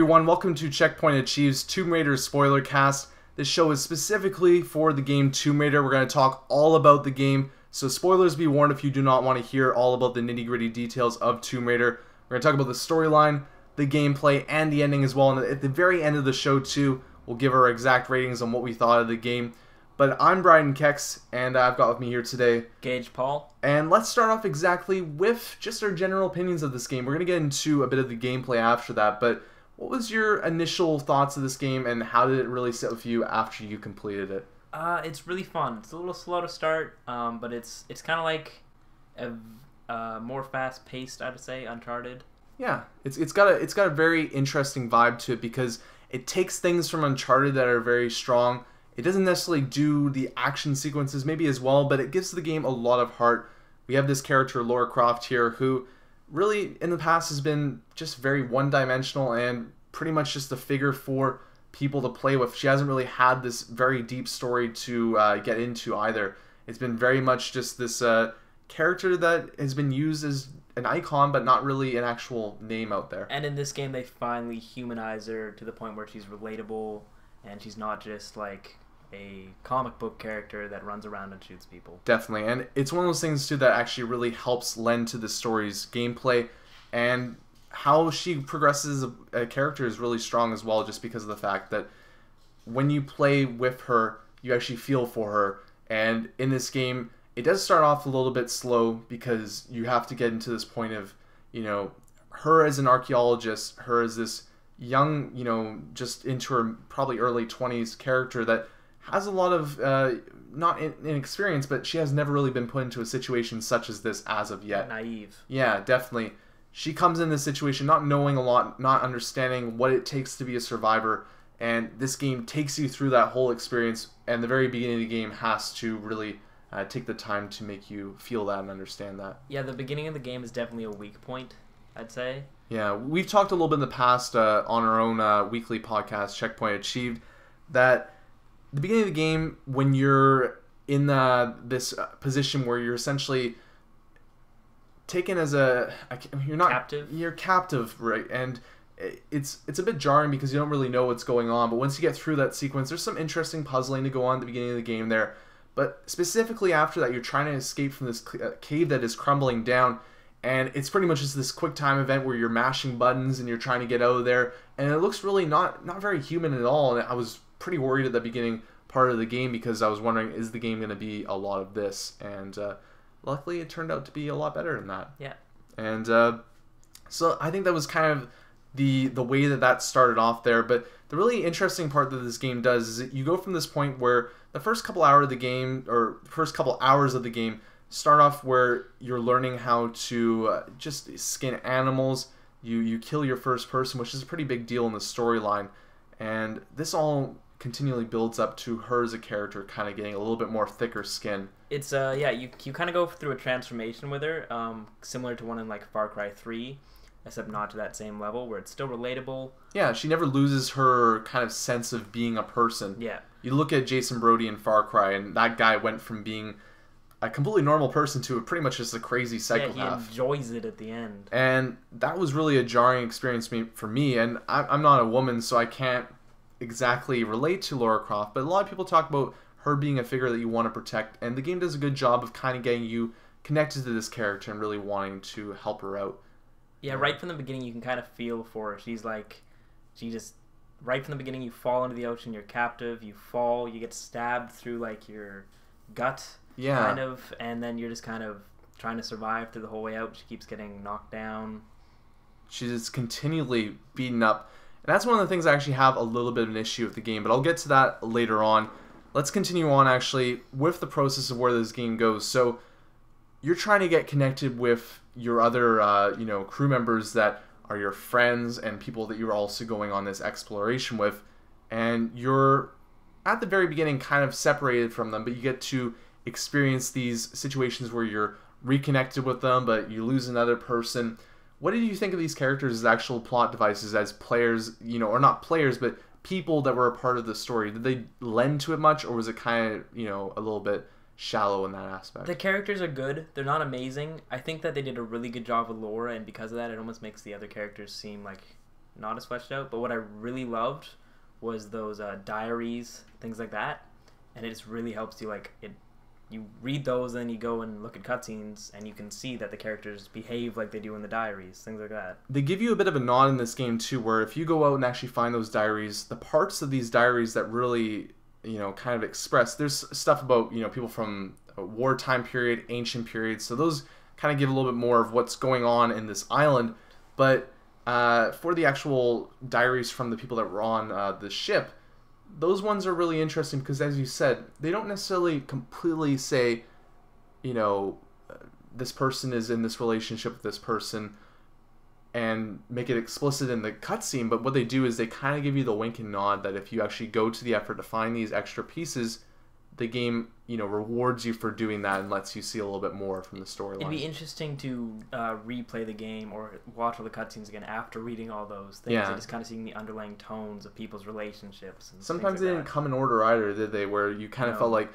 everyone, welcome to Checkpoint Achieved's Tomb Raider Spoilercast. This show is specifically for the game Tomb Raider. We're going to talk all about the game, so spoilers be warned if you do not want to hear all about the nitty-gritty details of Tomb Raider. We're going to talk about the storyline, the gameplay, and the ending as well, and at the very end of the show too, we'll give our exact ratings on what we thought of the game. But I'm Bryden Kex, and I've got with me here today Gage Paul. And let's start off exactly with just our general opinions of this game. We're going to get into a bit of the gameplay after that, but what was your initial thoughts of this game, and how did it really sit with you after you completed it? It's really fun. It's a little slow to start, but it's kind of like a more fast-paced, I'd say, Uncharted. Yeah, it's got a very interesting vibe to it because it takes things from Uncharted that are very strong. It doesn't necessarily do the action sequences maybe as well, but it gives the game a lot of heart. We have this character, Lara Croft, here, who really in the past has been just very one-dimensional and pretty much just a figure for people to play with. She hasn't really had this very deep story to get into either. It's been very much just this character that has been used as an icon, but not really an actual name out there. And in this game, they finally humanize her to the point where she's relatable, and she's not just like a comic book character that runs around and shoots people. Definitely, and it's one of those things too that actually really helps lend to the story's gameplay, and how she progresses a character is really strong as well, just because of the fact that when you play with her, you actually feel for her. And in this game, it does start off a little bit slow because you have to get into this point of, you know, her as an archaeologist, her as this young, you know, just into her probably early 20s character that has a lot of not inexperience, but she has never really been put into a situation such as this as of yet. Naive. Yeah, definitely. She comes in this situation not knowing a lot, not understanding what it takes to be a survivor, and this game takes you through that whole experience, and the very beginning of the game has to really take the time to make you feel that and understand that. Yeah, the beginning of the game is definitely a weak point, I'd say. Yeah, we've talked a little bit in the past on our own weekly podcast, Checkpoint Achieved, that the beginning of the game, when you're in this position where you're essentially taken as Captive. You're captive, right? And it's a bit jarring because you don't really know what's going on. But once you get through that sequence, there's some interesting puzzling to go on at the beginning of the game there. But specifically after that, you're trying to escape from this cave that is crumbling down. And it's pretty much just this quick time event where you're mashing buttons and you're trying to get out of there. And it looks really not very human at all. And I was pretty worried at the beginning part of the game because I was wondering, is the game going to be a lot of this? And luckily it turned out to be a lot better than that. Yeah. And so I think that was kind of the way that started off there. But the really interesting part that this game does is that you go from this point where the first couple hours of the game start off where you're learning how to just skin animals. You kill your first person, which is a pretty big deal in the storyline. And this all continually builds up to her as a character kind of getting a little bit more thicker skin. It's yeah, you kind of go through a transformation with her, similar to one in like Far Cry 3, except not to that same level where it's still relatable. Yeah, she never loses her kind of sense of being a person. Yeah. You look at Jason Brody in Far Cry, and that guy went from being a completely normal person to pretty much just a crazy psychopath. Yeah, he enjoys it at the end. And that was really a jarring experience for me, and I'm not a woman, so I can't exactly relate to Lara Croft, but a lot of people talk about her being a figure that you want to protect, and the game does a good job of kind of getting you connected to this character and really wanting to help her out. Yeah, right from the beginning you can kind of feel for her. Right from the beginning you fall into the ocean, you're captive, you fall, you get stabbed through like your gut, kind of, and then you're just kind of trying to survive through the whole way out. She keeps getting knocked down. She's just continually beaten up. And that's one of the things I actually have a little bit of an issue with the game, but I'll get to that later on. Let's continue on, actually, with the process of where this game goes. So, you're trying to get connected with your other, crew members that are your friends and people that you're also going on this exploration with. And you're, at the very beginning, kind of separated from them, but you get to experience these situations where you're reconnected with them, but you lose another person. What did you think of these characters as actual plot devices, as players, or not players, but people that were a part of the story? Did they lend to it much, or was it kind of, a little bit shallow in that aspect? The characters are good. They're not amazing. I think that they did a really good job with Laura, and because of that, it almost makes the other characters seem like not as fleshed out. But what I really loved was those diaries, things like that, and it just really helps you you read those and then you go and look at cutscenes and you can see that the characters behave like they do in the diaries, things like that. They give you a bit of a nod in this game too, where if you go out and actually find those diaries, the parts of these diaries that really, kind of express, there's stuff about, people from a wartime period, ancient periods, so those kind of give a little bit more of what's going on in this island. But for the actual diaries from the people that were on the ship, those ones are really interesting because, as you said, they don't necessarily completely say, this person is in this relationship with this person and make it explicit in the cutscene, but what they do is they kind of give you the wink and nod that if you actually go to the effort to find these extra pieces, the game, rewards you for doing that and lets you see a little bit more from the storyline. It'd be interesting to replay the game or watch all the cutscenes again after reading all those things. Yeah. And just kind of seeing the underlying tones of people's relationships. And sometimes they didn't come in order either, did they? Where you kind of felt like,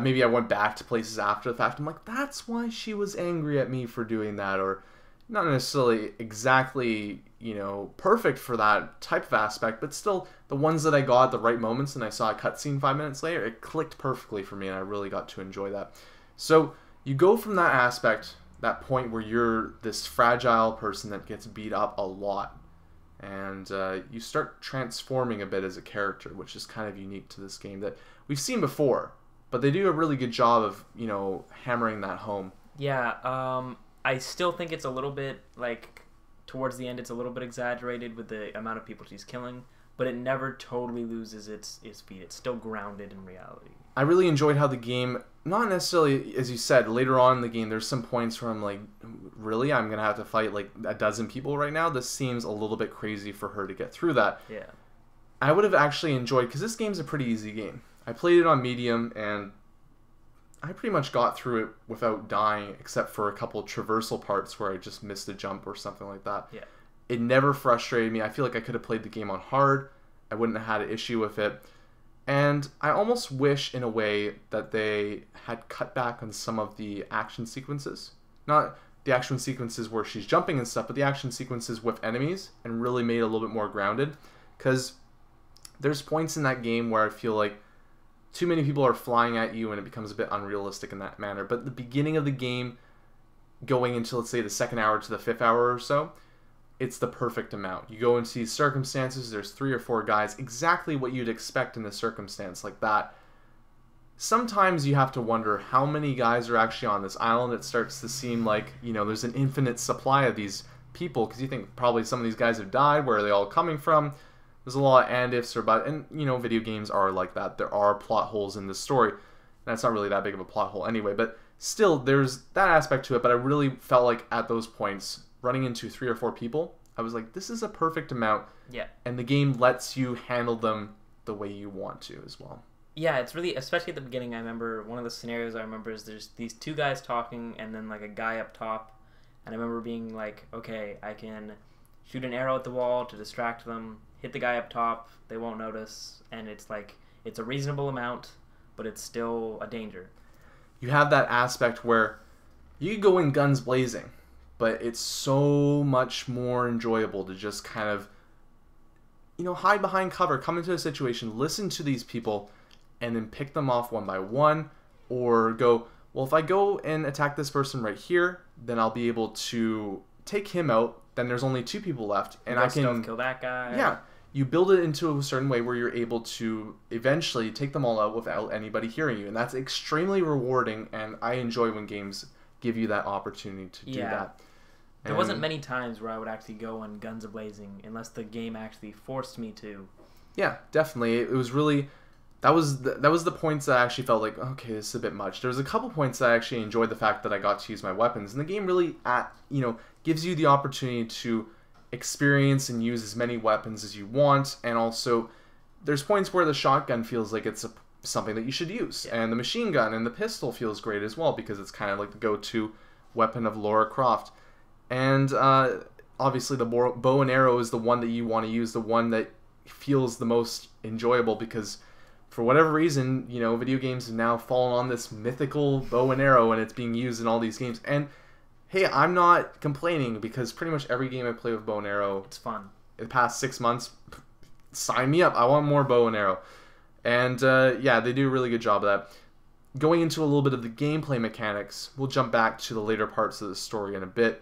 maybe I went back to places after the fact. I'm like, that's why she was angry at me for doing that. Or not necessarily exactly, perfect for that type of aspect, but still the ones that I got at the right moments and I saw a cutscene 5 minutes later, it clicked perfectly for me and I really got to enjoy that. So you go from that aspect, that point where you're this fragile person that gets beat up a lot, and you start transforming a bit as a character, which is kind of unique to this game that we've seen before, but they do a really good job of, hammering that home. Yeah, I still think it's a little bit, towards the end, it's a little bit exaggerated with the amount of people she's killing, but it never totally loses its feet. It's still grounded in reality. I really enjoyed how the game, not necessarily, as you said, later on in the game, there's some points where I'm like, really? I'm going to have to fight, a dozen people right now? This seems a little bit crazy for her to get through that. Yeah. I would have actually enjoyed, because this game's a pretty easy game. I played it on medium, and I pretty much got through it without dying, except for a couple of traversal parts where I just missed a jump or something like that. Yeah. It never frustrated me. I feel like I could have played the game on hard. I wouldn't have had an issue with it. And I almost wish, in a way, that they had cut back on some of the action sequences. Not the action sequences where she's jumping and stuff, but the action sequences with enemies, and really made it a little bit more grounded. Because there's points in that game where I feel like too many people are flying at you and it becomes a bit unrealistic in that manner. But the beginning of the game, going into, let's say, the second hour to the 5th hour or so, it's the perfect amount. You go into these circumstances, there's 3 or 4 guys, exactly what you'd expect in a circumstance like that. Sometimes you have to wonder how many guys are actually on this island. It starts to seem like, there's an infinite supply of these people, because you think probably some of these guys have died. Where are they all coming from? There's a lot of and ifs or but, and video games are like that. There are plot holes in this story. That's not really that big of a plot hole anyway, but still there's that aspect to it. But I really felt like at those points, running into 3 or 4 people, I was like, this is a perfect amount. Yeah. And the game lets you handle them the way you want to as well. Yeah, it's really, especially at the beginning, I remember one of the scenarios I remember is there's these 2 guys talking and then a guy up top, and I remember being like, okay, I can shoot an arrow at the wall to distract them, hit the guy up top, they won't notice, and it's a reasonable amount, but it's still a danger. You have that aspect where you could go in guns blazing, but it's so much more enjoyable to just kind of, hide behind cover, come into a situation, listen to these people, and then pick them off one by one, or go, well, if I go and attack this person right here, then I'll be able to take him out, then there's only 2 people left, and I can kill that guy. Yeah. You build it into a certain way where you're able to eventually take them all out without anybody hearing you. And that's extremely rewarding, and I enjoy when games give you that opportunity to do that. There wasn't many times where I would actually go on guns a-blazing unless the game actually forced me to. Yeah, definitely. It was really... That was the points that I actually felt like, okay, this is a bit much. There was a couple points that I actually enjoyed the fact that I got to use my weapons. And the game really, gives you the opportunity to experience and use as many weapons as you want, and also there's points where the shotgun feels like it's something that you should use, and the machine gun and the pistol feels great as well because it's kind of like the go-to weapon of Lara Croft. And obviously the bow and arrow is the one that you want to use, the one that feels the most enjoyable, because for whatever reason, video games have now fallen on this mythical bow and arrow, and it's being used in all these games. And hey, I'm not complaining, because pretty much every game I play with bow and arrow, it's fun. the past 6 months, sign me up. I want more bow and arrow. And yeah, they do a really good job of that. Going into a little bit of the gameplay mechanics, we'll jump back to the later parts of the story in a bit.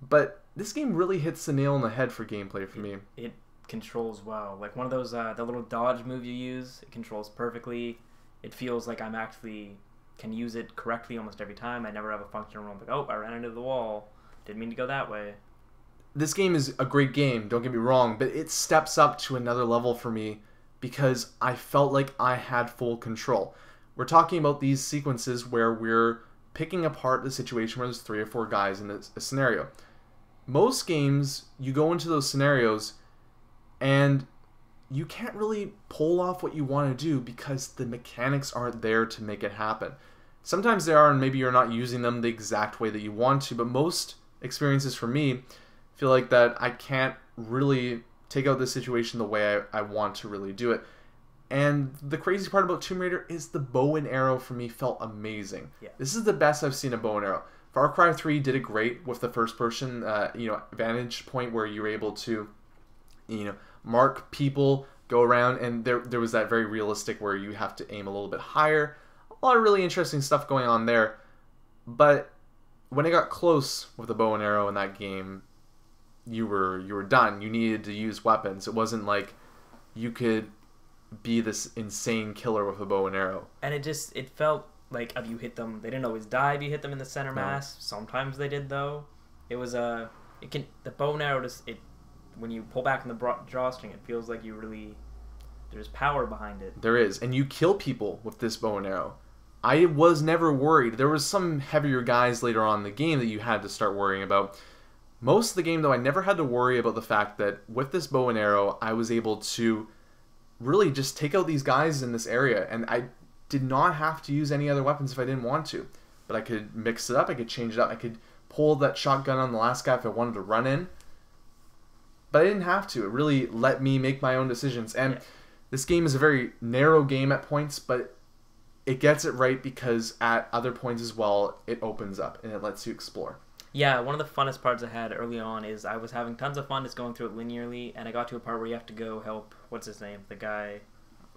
But this game really hits the nail on the head for gameplay for me. It controls well. Like one of those, the little dodge move you use, it controls perfectly. It feels like I'm actually can use it correctly almost every time. I never have a function where I'm like, oh, I ran into the wall. Didn't mean to go that way. This game is a great game, don't get me wrong, but it steps up to another level for me because I felt like I had full control. We're talking about these sequences where we're picking apart the situation where there's 3 or 4 guys in a scenario. Most games, you go into those scenarios and you can't really pull off what you want to do because the mechanics aren't there to make it happen. Sometimes they are, and maybe you're not using them the exact way that you want to, but most experiences for me feel like that I can't really take out the situation the way I want to really do it. And the crazy part about Tomb Raider is the bow and arrow for me felt amazing. Yeah. This is the best I've seen a bow and arrow. Far Cry 3 did it great with the first person, vantage point where you were able to, mark people, go around, and there was that very realistic where you have to aim a little bit higher. A lot of really interesting stuff going on there. But when it got close with the bow and arrow in that game, you were done. You needed to use weapons. It wasn't like you could be this insane killer with a bow and arrow. And it felt like if you hit them, they didn't always die if you hit them in the center mass. Sometimes they did though. It was the bow and arrow when you pull back on the drawstring, it feels like there's power behind it. There is, and you kill people with this bow and arrow. I was never worried. There was some heavier guys later on in the game that you had to start worrying about. Most of the game, though, I never had to worry about the fact that with this bow and arrow, I was able to really just take out these guys in this area, and I did not have to use any other weapons if I didn't want to. But I could mix it up, I could change it up, I could pull that shotgun on the last guy if I wanted to run in. But I didn't have to. It really let me make my own decisions. And this game is a very narrow game at points, but it gets it right because at other points as well, it opens up and it lets you explore. Yeah, one of the funnest parts I had early on is I was having tons of fun just going through it linearly, and I got to a part where you have to go help, what's his name? The guy...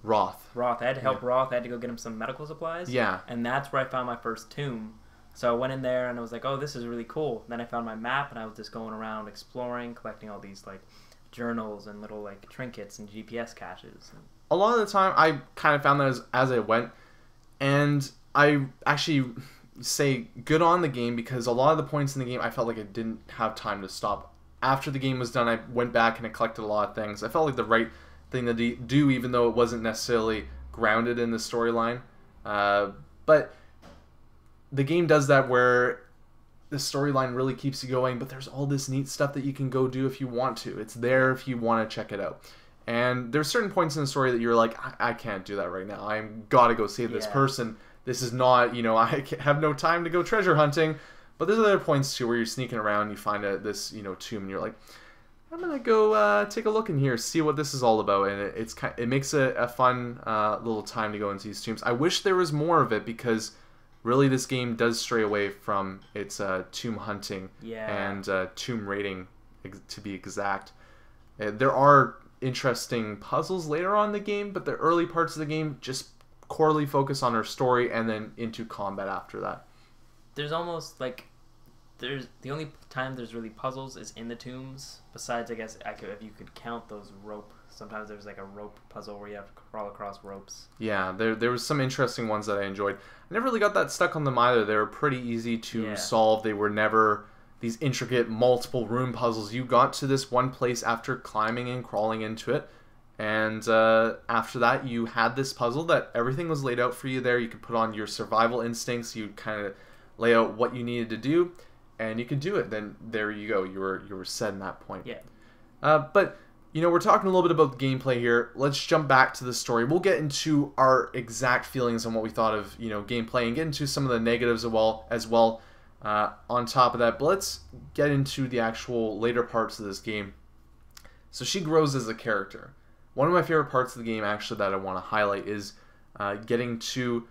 Roth. I had to help Roth. I had to go get him some medical supplies. Yeah. And that's where I found my first tomb. So I went in there and I was like, oh, this is really cool. Then I found my map and I was just going around exploring, collecting all these like journals and little like trinkets and GPS caches. A lot of the time I kind of found that as I went, and I actually say good on the game because a lot of the points in the game I felt like I didn't have time to stop. After the game was done, I went back and I collected a lot of things. I felt like the right thing to do, even though it wasn't necessarily grounded in the storyline. But the game does that where the storyline really keeps you going, but there's all this neat stuff that you can go do if you want to. It's there if you want to check it out. And there's certain points in the story that you're like, I can't do that right now. I've got to go save this person. This is not, I have no time to go treasure hunting. But there's other points too where you're sneaking around, you find this, tomb, and you're like, I'm gonna go take a look in here, see what this is all about, and it makes a fun little time to go into these tombs. I wish there was more of it because really this game does stray away from its tomb hunting and tomb raiding, to be exact. There are interesting puzzles later on in the game, but the early parts of the game just corely focus on our story and then into combat after that. There's almost like the only time there's really puzzles is in the tombs. Besides, I guess if you could count those rope. Sometimes there's like a rope puzzle where you have to crawl across ropes. Yeah, there was some interesting ones that I enjoyed. I never really got that stuck on them either. They were pretty easy to solve. They were never these intricate multiple room puzzles. You got to this one place after climbing and crawling into it, and after that you had this puzzle that everything was laid out for you there. You could put on your survival instincts. You kind of lay out what you needed to do, and you could do it. Then there you go. You were set in that point. Yeah. But we're talking a little bit about the gameplay here. Let's jump back to the story. We'll get into our exact feelings on what we thought of gameplay and get into some of the negatives as well. On top of that, but let's get into the actual later parts of this game. So she grows as a character. One of my favorite parts of the game, actually, that I want to highlight is getting to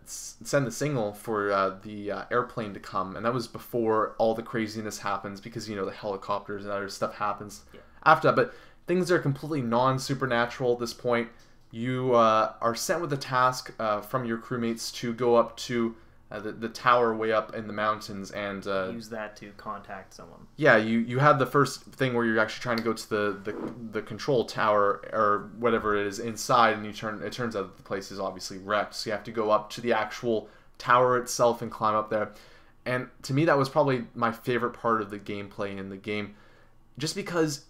send the signal for the airplane to come, and that was before all the craziness happens because the helicopters and other stuff happens after that. But things are completely non-supernatural at this point. You are sent with a task from your crewmates to go up to the tower way up in the mountains and use that to contact someone. Yeah, you have the first thing where you're actually trying to go to the control tower or whatever it is inside, and it turns out that the place is obviously wrecked. So you have to go up to the actual tower itself and climb up there. And to me, that was probably my favorite part of the gameplay in the game, just because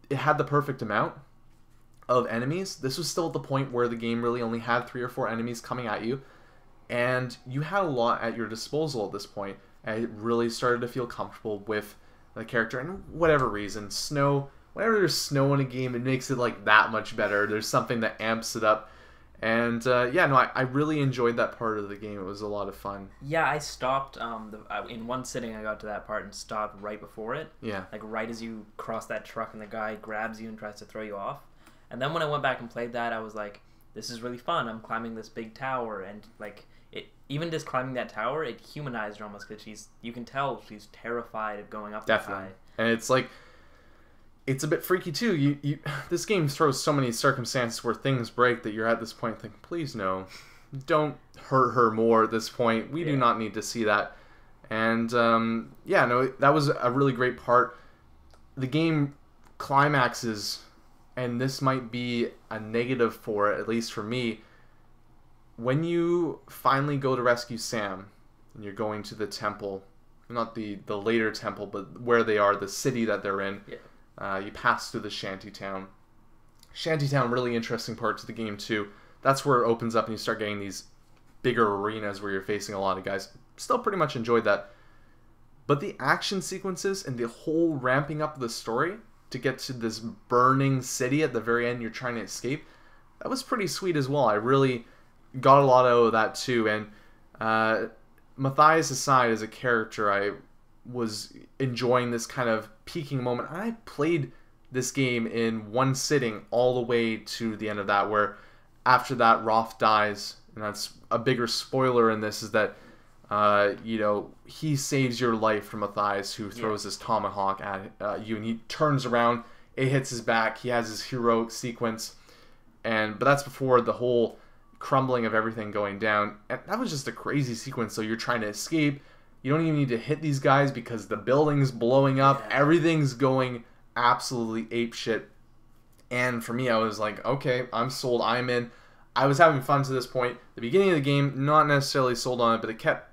it had the perfect amount of enemies. This was still at the point where the game really only had 3 or 4 enemies coming at you, and you had a lot at your disposal at this point. I really started to feel comfortable with the character, and whatever reason, whenever there's snow in a game, it makes it like that much better. There's something that amps it up. And I really enjoyed that part of the game. It was a lot of fun. Yeah, I stopped in one sitting. I got to that part and stopped right before it. Yeah. Like right as you cross that truck and the guy grabs you and tries to throw you off. And then when I went back and played that, I was like, this is really fun. I'm climbing this big tower, and like even just climbing that tower, it humanized her almost, because you can tell she's terrified of going up that high. And it's like, it's a bit freaky too. This game throws so many circumstances where things break that you're at this point thinking, please no, don't hurt her more at this point. We do not need to see that. And that was a really great part. The game climaxes, and this might be a negative for it, at least for me. When you finally go to rescue Sam, and you're going to the temple, not the later temple, but where they are, the city that they're in. Yeah. You pass through the shantytown. Shantytown, really interesting part to the game too. That's where it opens up and you start getting these bigger arenas where you're facing a lot of guys. Still pretty much enjoyed that. But the action sequences and the whole ramping up of the story to get to this burning city at the very end you're trying to escape, that was pretty sweet as well. I really got a lot out of that too. And Matthias aside as a character, I was enjoying this kind of peaking moment. I played this game in one sitting all the way to the end of that, where after that Roth dies, and that's a bigger spoiler in this, is that he saves your life from Matthias, who throws his tomahawk at you, and he turns around, it hits his back, he has his heroic sequence, but that's before the whole crumbling of everything going down, and that was just a crazy sequence. So you're trying to escape. You don't even need to hit these guys because the building's blowing up. Yeah. Everything's going absolutely apeshit. And for me, I was like, okay, I'm sold. I'm in. I was having fun to this point. The beginning of the game, not necessarily sold on it, but it kept,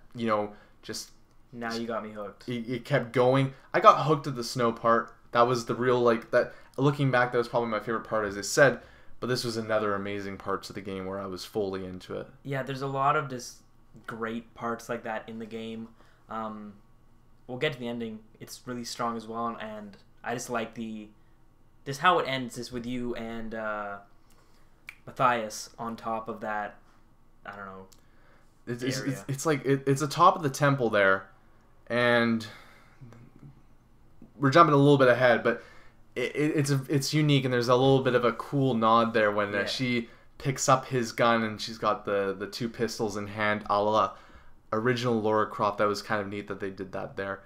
just... Now you got me hooked. It kept going. I got hooked at the snow part. That was the real, that... Looking back, that was probably my favorite part, as I said. But this was another amazing part to the game where I was fully into it. Yeah, there's a lot of just great parts like that in the game. We'll get to the ending. It's really strong as well, and I just like just how it ends is with you and Matthias on top of that. I don't know. It's atop of the temple there, and we're jumping a little bit ahead, but it's unique, and there's a little bit of a cool nod there when she picks up his gun and she's got the 2 pistols in hand, a la original Lara Croft. That was kind of neat that they did that there.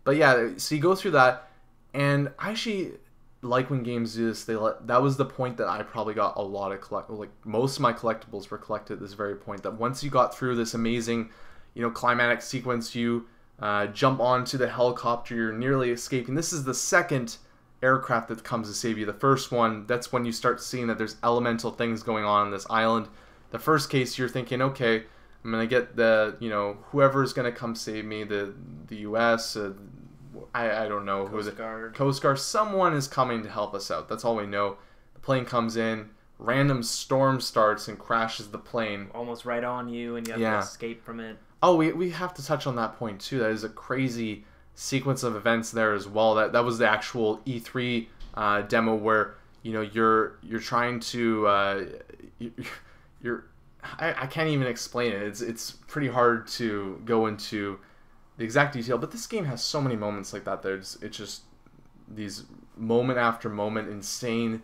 But yeah, so you go through that, and I actually like when games do this. That was the point that I probably got a lot of most of my collectibles were collected at this very point. That once you got through this amazing, climatic sequence, you jump onto the helicopter. You're nearly escaping. This is the second aircraft that comes to save you. The first one, that's when you start seeing that there's elemental things going on this island. The first case, you're thinking, okay, I'm going to get whoever's going to come save me, the U.S., I don't know. Coast Guard. Coast Guard. Someone is coming to help us out. That's all we know. The plane comes in, random storm starts and crashes the plane. Almost right on you, and you have to escape from it. Oh, we have to touch on that point, too. That is a crazy sequence of events there as well. That was the actual E3 demo where, you're trying to... I can't even explain it. It's pretty hard to go into the exact detail, but this game has so many moments like that. It's just these moment after moment insane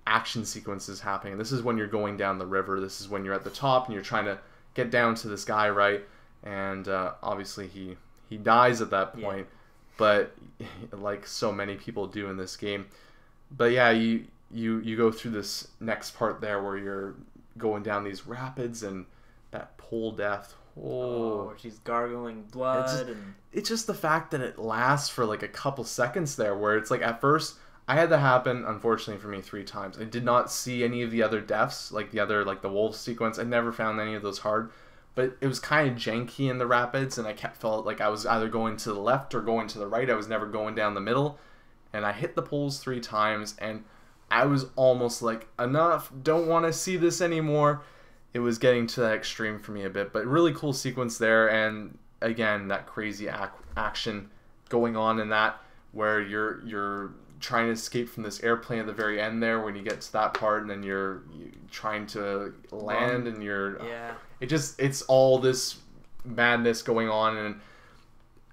action sequences happening. This is when you're going down the river. This is when you're at the top and you're trying to get down to this guy, right? And obviously he dies at that point. but like so many people do in this game. But yeah, you go through this next part there where you're going down these rapids and that pole death. Oh, she's gargling blood. It's just the fact that it lasts for like a couple seconds there, where it's like at first I had that happen, unfortunately for me, 3 times. I did not see any of the other deaths, like the wolf sequence. I never found any of those hard, but it was kind of janky in the rapids, and I felt like I was either going to the left or going to the right. I was never going down the middle, and I hit the poles 3 times, and I was almost like, enough, don't want to see this anymore. It was getting to that extreme for me a bit, but really cool sequence there, and again, that crazy action going on in that, where you're trying to escape from this airplane at the very end there when you get to that part, and then you're trying to land, and it's all this madness going on. And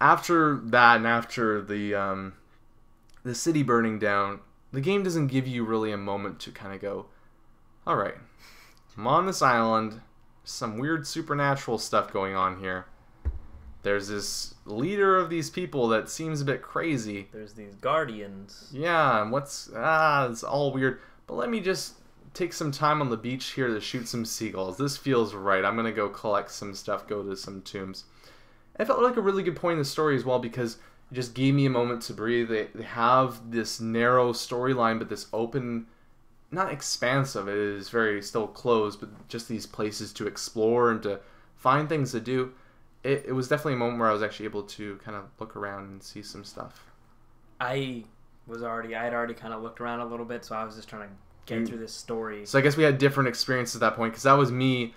after that, and after the city burning down, the game doesn't give you really a moment to kind of go, all right, I'm on this island, some weird supernatural stuff going on here. There's this leader of these people that seems a bit crazy. There's these guardians. Yeah, and it's all weird. But let me just take some time on the beach here to shoot some seagulls. This feels right. I'm going to go collect some stuff, go to some tombs. It felt like a really good point in the story as well, because it just gave me a moment to breathe. They have this narrow storyline, but this open, not expansive, it is very still closed, but just these places to explore and to find things to do. It was definitely a moment where I was actually able to kind of look around and see some stuff. I had already kind of looked around a little bit, so I was just trying to get through this story. So I guess we had different experiences at that point, because that was me.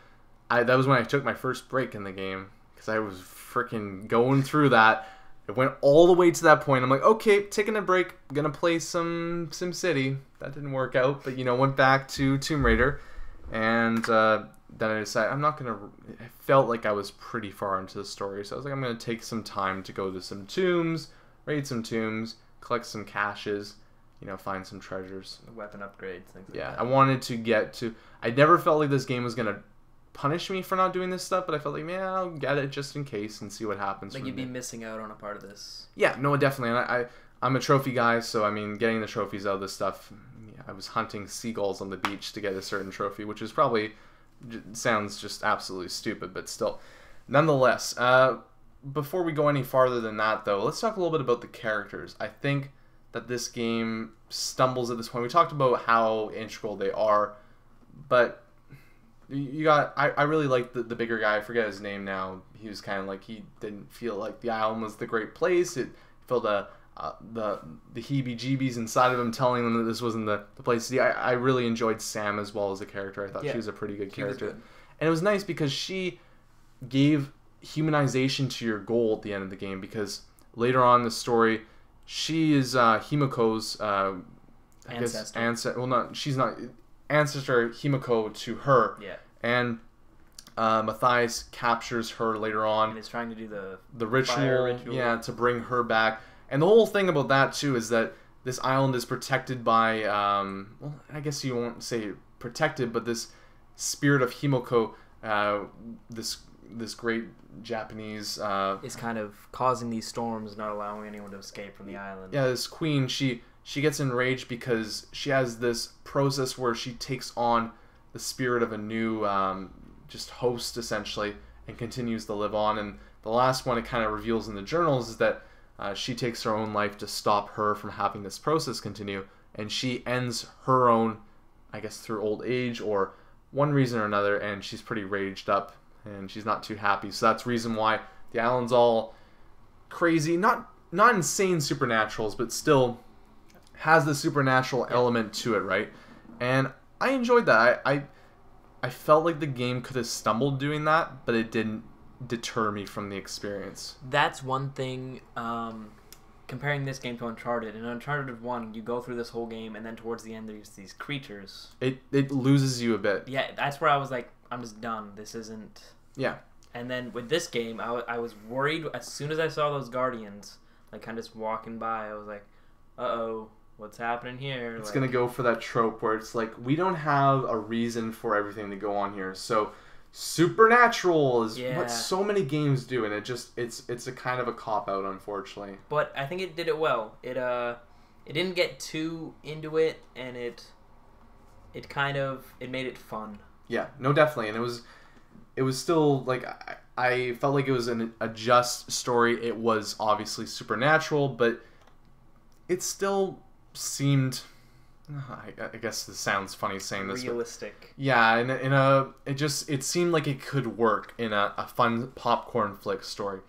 That was when I took my first break in the game, because I was freaking going through that. It went all the way to that point. I'm like, okay, taking a break. I'm gonna play some SimCity. That didn't work out, but went back to Tomb Raider, and then I decided I'm not gonna. I felt like I was pretty far into the story, so I was like, I'm gonna take some time to go to some tombs, raid some tombs, collect some caches, find some treasures, weapon upgrades, things like that. Yeah, I wanted to get to. I never felt like this game was gonna punish me for not doing this stuff, but I felt like, man, I'll get it just in case and see what happens. Like you'd be missing out on a part of this. Yeah, no, definitely. And I'm a trophy guy, so I mean, getting the trophies out of this stuff. Yeah, I was hunting seagulls on the beach to get a certain trophy, which is probably sounds just absolutely stupid, but still, nonetheless. Before we go any farther than that, though, let's talk a little bit about the characters. I think that this game stumbles at this point. We talked about how integral they are, but you got. I really like the bigger guy. I forget his name now. He was kind of like, he didn't feel like the island was the great place. It felt the heebie-jeebies inside of him, telling them that this wasn't the place. See, I really enjoyed Sam as well as a character. I thought she was a pretty good character. Good. And it was nice because she gave humanization to your goal at the end of the game, because later on in the story, she is Himiko's ancestor. She's not ancestor Himiko to her. Yeah. And Matthias captures her later on. And is trying to do the ritual. Yeah, to bring her back. And the whole thing about that, too, is that this island is protected by, well, I guess you won't say protected, but this spirit of Himiko, this great Japanese... is kind of causing these storms, not allowing anyone to escape from the island. Yeah, this queen, she gets enraged because she has this process where she takes on the spirit of a new just host, essentially, and continues to live on. And the last one it kind of reveals in the journals is that she takes her own life to stop her from having this process continue, and she ends her own, I guess, through old age or one reason or another, and she's pretty raged up, and she's not too happy. So that's the reason why the island's all crazy, not insane supernaturals, but still has the supernatural element to it, right? And I enjoyed that. I felt like the game could have stumbled doing that, but it didn't deter me from the experience. That's one thing, comparing this game to Uncharted. In Uncharted 1, you go through this whole game, and then towards the end there's these creatures. It loses you a bit. Yeah, that's where I was like, I'm just done. This isn't... Yeah. And then with this game, I was worried as soon as I saw those guardians, like, kind of just walking by. I was like, uh-oh, what's happening here? It's going to go for that trope where it's like, we don't have a reason for everything to go on here, so supernatural is what so many games do, and it's a kind of a cop out, unfortunately. But I think it did it well. It didn't get too into it, and it made it fun. Yeah, no, definitely, and it was still like I felt like it was a just story. It was obviously supernatural, but it still seemed. I guess this sounds funny saying this. Realistic. But yeah, it seemed like it could work in a fun popcorn flick story.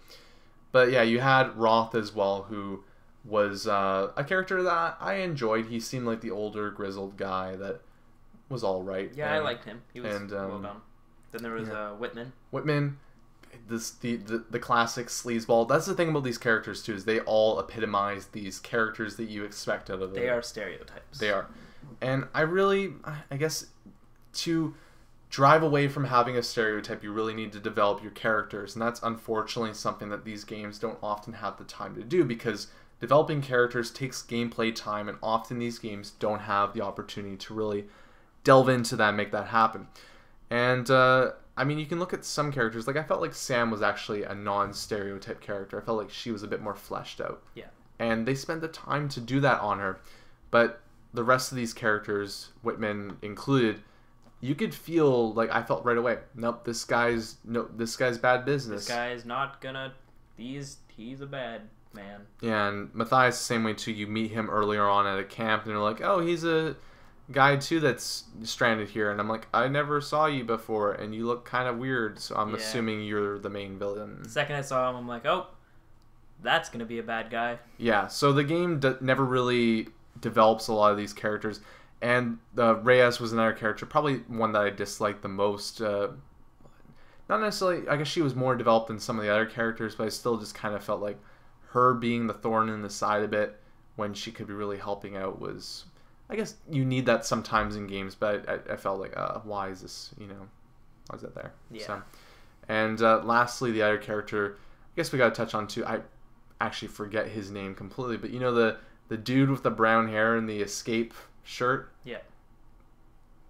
But yeah, you had Roth as well, who was a character that I enjoyed. He seemed like the older, grizzled guy that was all right. Yeah, I liked him. He was well done. Then there was Whitman. Whitman, the classic sleazeball. That's the thing about these characters too, is they all epitomize these characters that you expect out of them. They are stereotypes. They are. And I guess to drive away from having a stereotype, you really need to develop your characters, and that's unfortunately something that these games don't often have the time to do, because developing characters takes gameplay time, and often these games don't have the opportunity to really delve into that and make that happen. And I mean, you can look at some characters. Like, I felt like Sam was actually a non-stereotype character. I felt like she was a bit more fleshed out. Yeah. And they spent the time to do that on her. But the rest of these characters, Whitman included, you could feel like I felt right away. Nope, this guy's bad business. This guy's not gonna. He's a bad man. Yeah, and Matthias the same way too. You meet him earlier on at a camp, and they're like, "Oh, he's a guy too that's stranded here," and I'm like, I never saw you before, and you look kind of weird, so I'm assuming you're the main villain. The second I saw him, I'm like, oh, that's gonna be a bad guy. Yeah, so the game never really develops a lot of these characters, and Reyes was another character, probably one that I disliked the most. Not necessarily, I guess she was more developed than some of the other characters, but I still just kind of felt like her being the thorn in the side a bit when she could be really helping out was... I guess you need that sometimes in games, but I felt like, why is this, why is that there? Yeah. So, and lastly, the other character, I guess we got to touch on too. I actually forget his name completely, but the dude with the brown hair and the escape shirt? Yeah.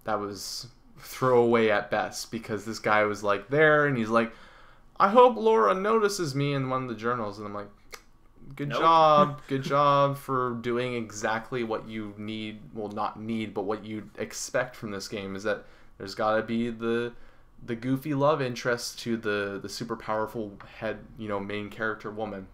That was throwaway at best, because this guy was like there, and he's like, I hope Laura notices me in one of the journals, and I'm like, good job for doing exactly what you need. Well, not need, but what you expect from this game is that there's got to be the goofy love interest to the super powerful head, main character woman.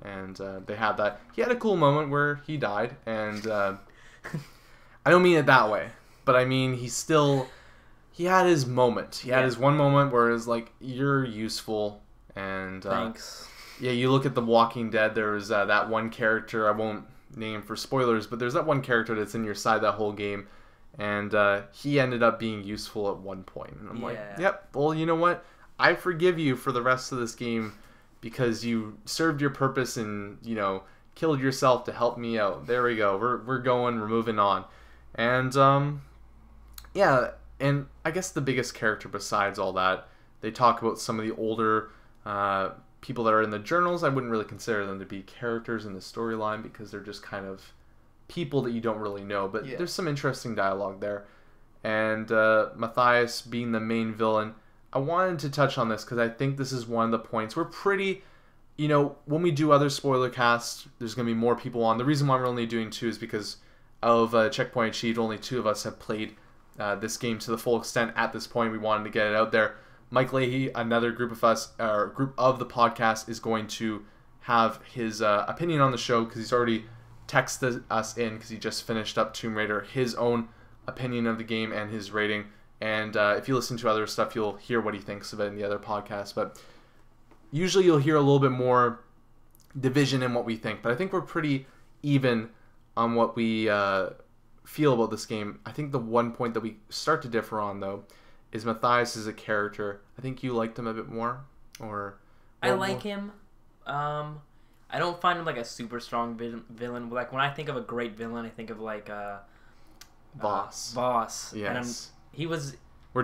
And they had that. He had a cool moment where he died, and I don't mean it that way, but I mean he had his moment. He had his one moment where it was like, you're useful, and thanks. Yeah, you look at The Walking Dead, there's that one character, I won't name for spoilers, but there's that one character that's in your side that whole game, and he ended up being useful at one point. And I'm like, yep, well, you know what? I forgive you for the rest of this game, because you served your purpose and, killed yourself to help me out. There we go. We're moving on. And, yeah, and I guess the biggest character besides all that, they talk about some of the older... people that are in the journals. I wouldn't really consider them to be characters in the storyline, because they're just kind of people that you don't really know, but there's some interesting dialogue there. And Matthias being the main villain, I wanted to touch on this because I think this is one of the points we're pretty, when we do other spoiler casts, there's going to be more people on. The reason why we're only doing 2 is because of Checkpoint Achieved, only 2 of us have played this game to the full extent at this point. We wanted to get it out there. Mike Leahy, another group of the podcast, is going to have his opinion on the show, because he's already texted us in, because he just finished up Tomb Raider, his own opinion of the game and his rating. And if you listen to other stuff, you'll hear what he thinks of it in the other podcasts. But usually you'll hear a little bit more division in what we think. But I think we're pretty even on what we feel about this game. I think the one point that we start to differ on, though, is Matthias as a character. I think you liked him a bit more, or... I like him. I don't find him like a super strong villain. Like, when I think of a great villain, I think of like Boss. Boss. Yes. And we're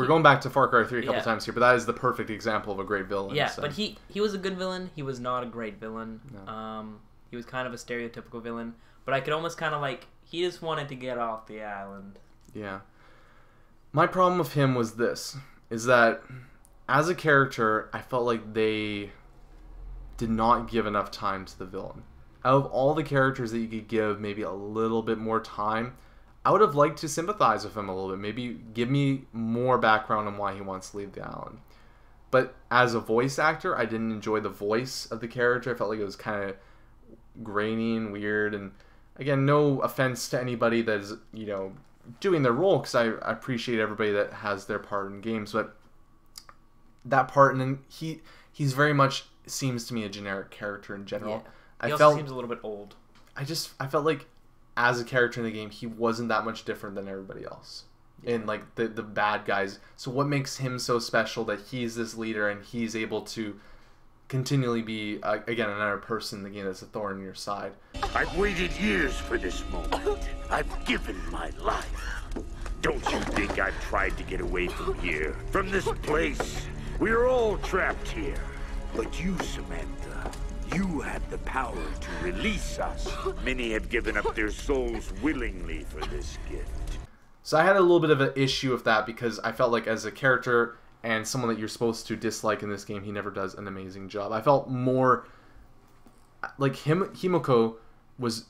going back to Far Cry 3 a couple times here, but that is the perfect example of a great villain. Yeah, so. But he was a good villain. He was not a great villain. No. He was kind of a stereotypical villain, but I could almost kind of like, he just wanted to get off the island. Yeah. My problem with him was this, is that as a character, I felt like they did not give enough time to the villain. Out of all the characters that you could give maybe a little bit more time, I would have liked to sympathize with him a little bit. Maybe give me more background on why he wants to leave the island. But as a voice actor, I didn't enjoy the voice of the character. I felt like it was kind of grainy and weird. And again, no offense to anybody that is, doing their role, because I appreciate everybody that has their part in games. But that part, and then he's very much seems to me a generic character in general. Yeah. He also seems a little bit old. I felt like as a character in the game, he wasn't that much different than everybody else. In like the bad guys. So what makes him so special that he's this leader and he's able to continually be again another person in the game that's a thorn in your side? I've waited years for this moment. I've given my life. Don't you think I've tried to get away from here, from this place? We are all trapped here. But you, Samantha, you have the power to release us. Many have given up their souls willingly for this gift. So I had a little bit of an issue with that because I felt like as a character and someone that you're supposed to dislike in this game, he never does an amazing job. I felt more like Himiko was,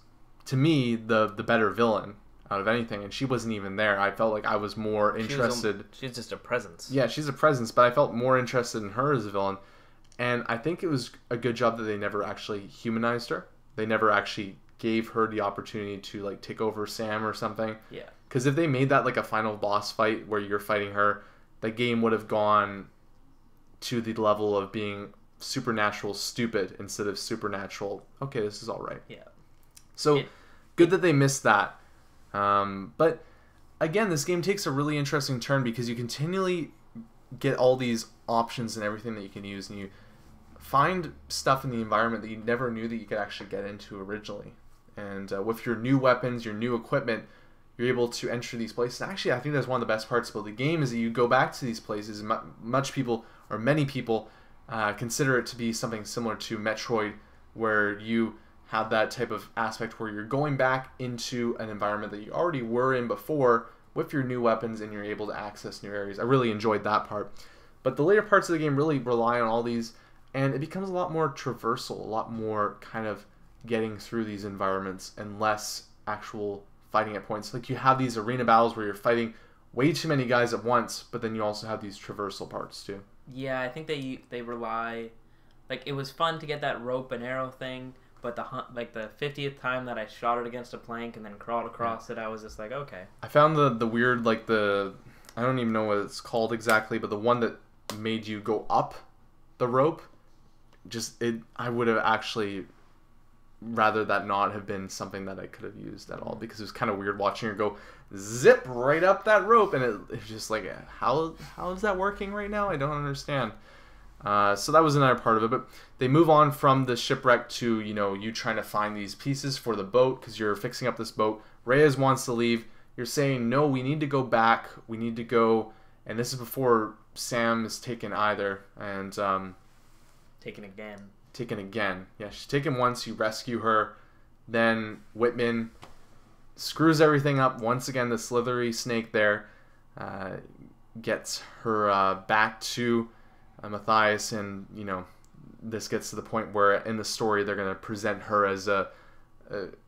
to me, the better villain out of anything, and she wasn't even there. I felt like I was more interested. She's just a presence. Yeah, she's a presence, but I felt more interested in her as a villain. And I think it was a good job that they never actually humanized her. They never actually gave her the opportunity to like take over Sam or something. Yeah. Because if they made that like a final boss fight where you're fighting her, the game would have gone to the level of being supernatural stupid instead of supernatural, okay, this is all right. Yeah. So good that they missed that. But again, this game takes a really interesting turn because you continually get all these options and everything that you can use, and you find stuff in the environment that you never knew that you could actually get into originally. And with your new weapons, your new equipment, you're able to enter these places. Actually, I think that's one of the best parts about the game is that you go back to these places. Many people consider it to be something similar to Metroid, where you have that type of aspect where you're going back into an environment that you already were in before with your new weapons, and you're able to access new areas. I really enjoyed that part. But the later parts of the game really rely on all these, and it becomes a lot more traversal, a lot more kind of getting through these environments and less actual fighting at points. Like you have these arena battles where you're fighting way too many guys at once, but then you also have these traversal parts too. Yeah, I think they rely, like it was fun to get that rope and arrow thing, but the 50th time that I shot it against a plank and then crawled across it, I was just like, okay. I found the weird, like I don't even know what it's called exactly, but the one that made you go up the rope, I would have actually rather that not have been something that I could have used at all, because it was kind of weird watching her go zip right up that rope, and it was just like, how is that working right now? I don't understand. So that was another part of it, but they move on from the shipwreck to, you trying to find these pieces for the boat, because you're fixing up this boat. Reyes wants to leave. You're saying, no, we need to go back. We need to go, and this is before Sam is taken either, and taken again. Yeah, she's taken once. You rescue her. Then Whitman screws everything up. Once again, the slithery snake there gets her back to Matthias, and this gets to the point where in the story they're going to present her as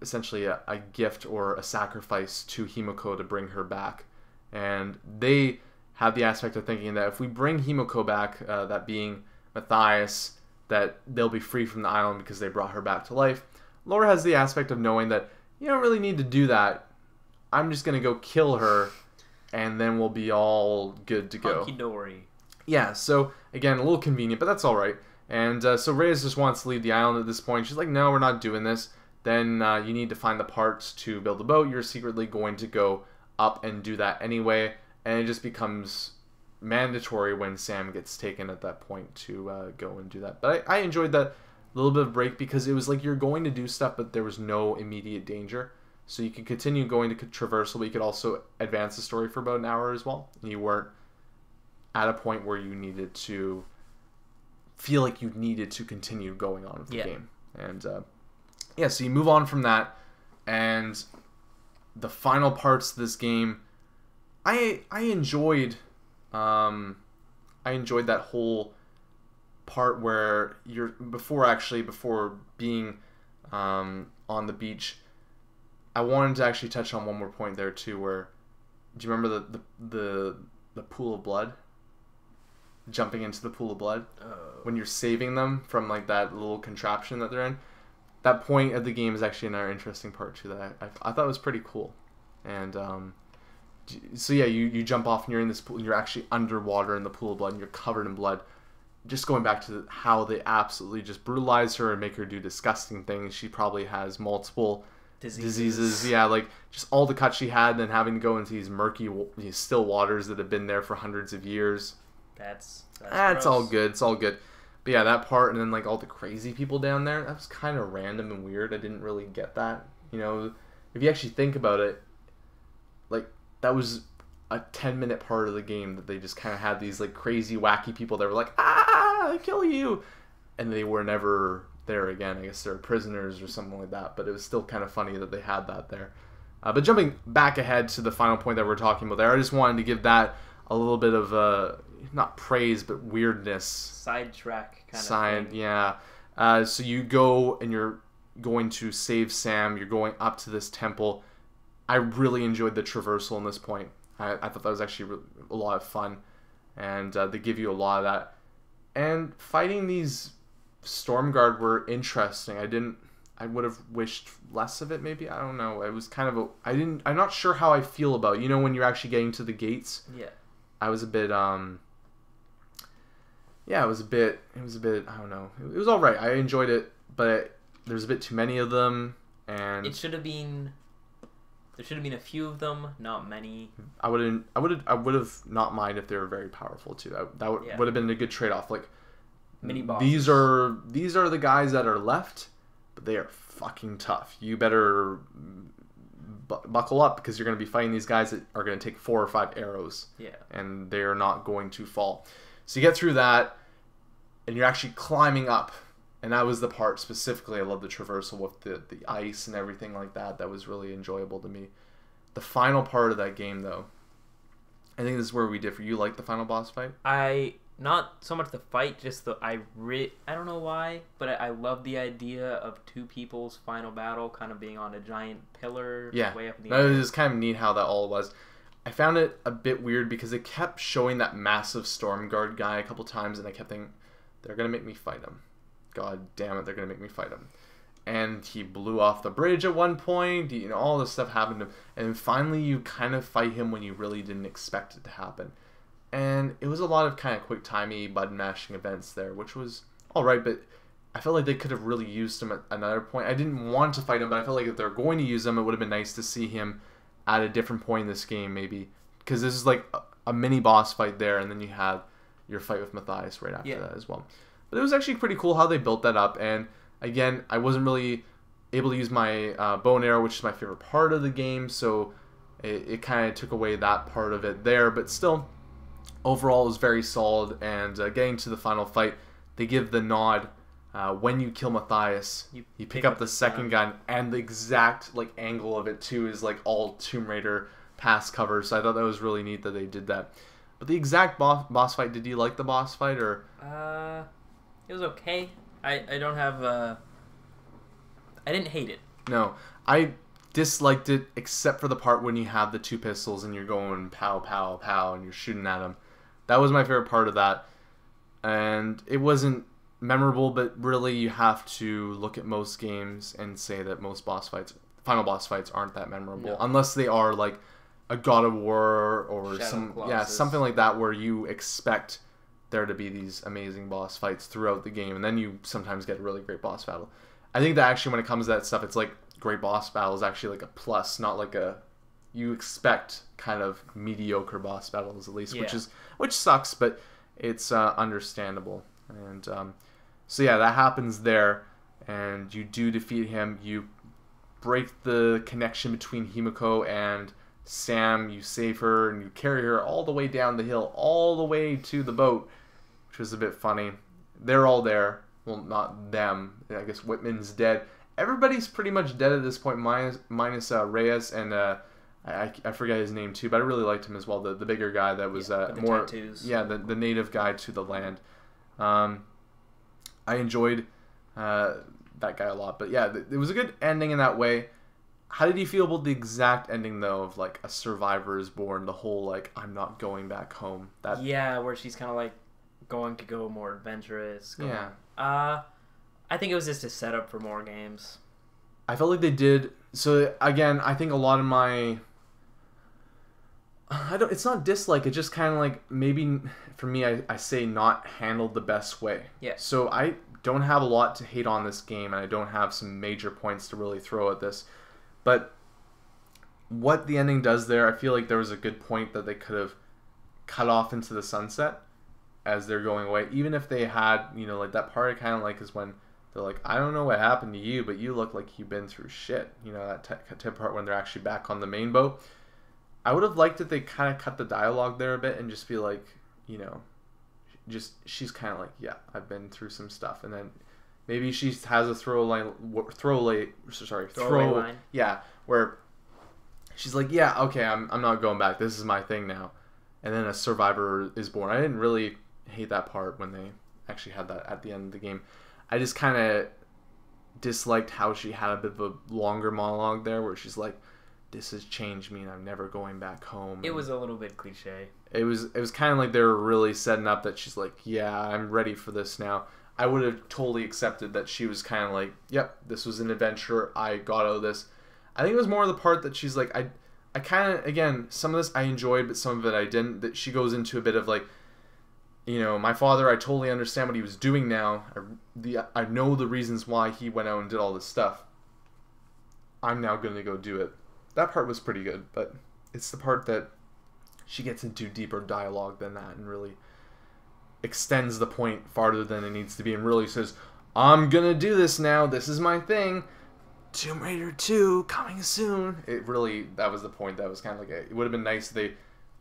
essentially a gift or a sacrifice to Himiko to bring her back. And they have the aspect of thinking that if we bring Himiko back, that being Matthias, that they'll be free from the island because they brought her back to life. Laura has the aspect of knowing that you don't really need to do that. I'm just going to go kill her, and then we'll be all good to go. Hunky-dory. Yeah, so, again, a little convenient, but that's all right. And so Reyes just wants to leave the island at this point. She's like, no, we're not doing this. Then you need to find the parts to build a boat. You're secretly going to go up and do that anyway, and it just becomes mandatory when Sam gets taken at that point to go and do that. But I enjoyed that little bit of break because it was like you're going to do stuff, but there was no immediate danger. So you could continue going to traversal, but you could also advance the story for about an hour as well. And you weren't at a point where you needed to feel like you needed to continue going on with the game. And so you move on from that, and the final parts of this game, I enjoyed I enjoyed that whole part where you're before being on the beach. I wanted to actually touch on one more point there too, where do you remember the pool of blood? Jumping into the pool of blood when you're saving them from like that little contraption that they're in. That point of the game is actually another interesting part too that I thought was pretty cool. And so yeah, you jump off and you're in this pool and you're actually underwater in the pool of blood and you're covered in blood. Just going back to how they absolutely just brutalize her and make her do disgusting things. She probably has multiple diseases. Yeah, like just all the cuts she had, and then having to go into these murky, still waters that have been there for hundreds of years. That's all good. It's all good. But yeah, that part, and then like all the crazy people down there, that was kind of random and weird. I didn't really get that. You know, if you actually think about it, like that was a 10-minute part of the game that they just kind of had these like crazy, wacky people that were like, I kill you, and they were never there again. I guess they're prisoners or something like that. But it was still kind of funny that they had that there. But jumping back ahead to the final point that we're talking about there, I just wanted to give that a little bit of not praise but weirdness. Sidetrack kind of thing. Yeah. So you go and you're going to save Sam. You're going up to this temple. I really enjoyed the traversal in this point. I thought that was actually a lot of fun, and they give you a lot of that. And fighting these Stormguard were interesting. I would have wished less of it, maybe. I don't know. It was kind of I'm not sure how I feel about it. You know, when you're actually getting to the gates. Yeah. I was a bit it was a bit I don't know. It was all right. I enjoyed it, but there's a bit too many of them, and there should have been a few of them, not many. I would have not mind if they were very powerful too. That would have been a good trade-off. Like mini bosses. These are the guys that are left, but they are fucking tough. You better buckle up because you're going to be fighting these guys that are going to take 4 or 5 arrows. Yeah. And they are not going to fall. So you get through that, and you're actually climbing up. And that was the part specifically. I love the traversal with the ice and everything like that. That was really enjoyable to me. The final part of that game, though, I think this is where we differ. You like the final boss fight? Not so much the fight, just I don't know why, but I love the idea of two people's final battle kind of being on a giant pillar way up in the air. It was kind of neat how that all was. I found it a bit weird because it kept showing that massive Stormguard guy a couple times, and I kept thinking, they're going to make me fight him. God damn it, they're going to make me fight him. And he blew off the bridge at one point, you know, all this stuff happened to him. And finally you kind of fight him when you really didn't expect it to happen. And it was a lot of kind of quick-timey, button-mashing events there, which was alright, but I felt like they could have really used him at another point. I didn't want to fight him, but I felt like if they're going to use him, it would have been nice to see him at a different point in this game, maybe. Because this is like a mini-boss fight there, and then you have your fight with Matthias right after that as well. But it was actually pretty cool how they built that up, and again, I wasn't really able to use my bow and arrow, which is my favorite part of the game, so it kind of took away that part of it there, but still, overall it was very solid. And getting to the final fight, they give the nod when you kill Matthias, you pick up the second gun, and the exact like angle of it too is like all Tomb Raider pass cover, so I thought that was really neat that they did that. But the exact boss fight, did you like the boss fight, or? It was okay. I don't have I didn't hate it. No, I disliked it except for the part when you have the 2 pistols and you're going pow pow pow and you're shooting at them. That was my favorite part of that, and it wasn't memorable, but really you have to look at most games and say that most final boss fights aren't that memorable, unless they are like a God of War or something like that, where you expect there to be these amazing boss fights throughout the game, and then you sometimes get a really great boss battle. I think that actually when it comes to that stuff, it's like great boss battle is actually like a plus, not like you expect kind of mediocre boss battles at least, which sucks, but it's understandable. And so yeah, that happens there, and you do defeat him. You break the connection between Himiko and Sam. You save her and you carry her all the way down the hill, all the way to the boat, which was a bit funny. They're all there. Well, not them. I guess Whitman's dead. Everybody's pretty much dead at this point, minus Reyes and I forget his name too, but I really liked him as well. The bigger guy that was with the more tattoos. the native guy to the land. I enjoyed that guy a lot, but yeah, it was a good ending in that way. How did you feel about the exact ending though of like a survivor is born? The whole like I'm not going back home. That where she's kind of like going to go more adventurous. Yeah. I think it was just a setup for more games. I felt like they did. So again, I think a lot of my it's not dislike, it's just kind of like maybe for me I say not handled the best way. Yeah. So I don't have a lot to hate on this game, and I don't have some major points to really throw at this. But what the ending does there, I feel like there was a good point that they could have cut off into the sunset as they're going away. Even if they had, like that part I kind of like is when they're like, I don't know what happened to you, but you look like you've been through shit. That type part when they're actually back on the main boat. I would have liked if they kind of cut the dialogue there a bit and just be like, she's kind of like, yeah, I've been through some stuff. And then maybe she has a throw line, yeah, where she's like, yeah, okay, I'm not going back. This is my thing now. And then a survivor is born. I didn't really hate that part when they actually had that at the end of the game. I just kind of disliked how she had a bit of a longer monologue there where she's like, this has changed me and I'm never going back home. It was a little bit cliche. It was kind of like they were really setting up that she's like, yeah, I'm ready for this now. I would have totally accepted that she was kind of like, yep, this was an adventure. I got out of this. I think it was more the part that she's like, I kind of, again, some of this I enjoyed, but some of it I didn't. That she goes into a bit of like, my father, I totally understand what he was doing now. I know the reasons why he went out and did all this stuff. I'm now going to go do it. That part was pretty good, but it's the part that she gets into deeper dialogue than that and really extends the point farther than it needs to be and really says, I'm going to do this now. This is my thing. Tomb Raider 2 coming soon. That was the point. That was kind of like it would have been nice if they